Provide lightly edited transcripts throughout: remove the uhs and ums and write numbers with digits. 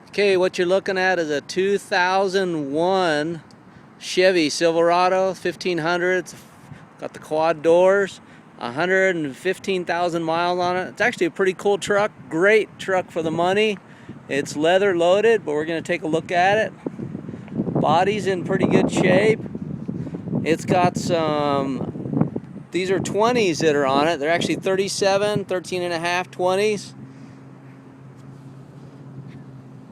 Okay, what you're looking at is a 2001 Chevy Silverado 1500. It's got the quad doors, 115,000 miles on it. It's actually a pretty cool truck, great truck for the money. It's leather loaded, but we're going to take a look at it. Body's in pretty good shape. It's got some, these are 20s that are on it. They're actually 37, 13 and a half 20s.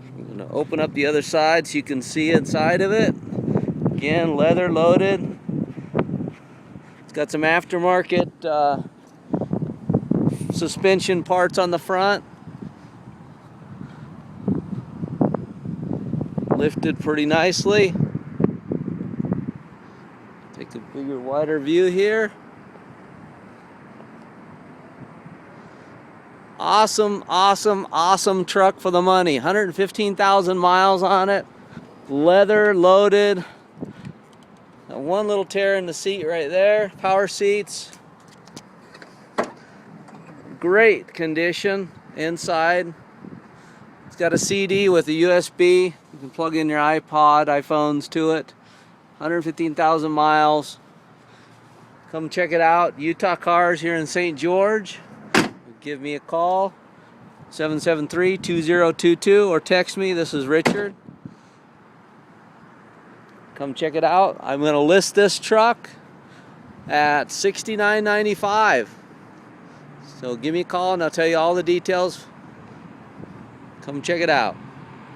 I'm going to open up the other side so you can see inside of it. Again, leather loaded. It's got some aftermarket suspension parts on the front. Lifted pretty nicely. Take a bigger, wider view here. Awesome, awesome, awesome truck for the money. 115,000 miles on it. Leather loaded. Got one little tear in the seat right there. Power seats. Great condition inside. It's got a CD with a USB. You can plug in your iPod, iPhones to it. 115,000 miles. Come check it out. Utah Cars here in St. George. Give me a call, 773-2022, or text me. This is Richard. Come check it out. I'm going to list this truck at $69.95. So give me a call and I'll tell you all the details. Come check it out.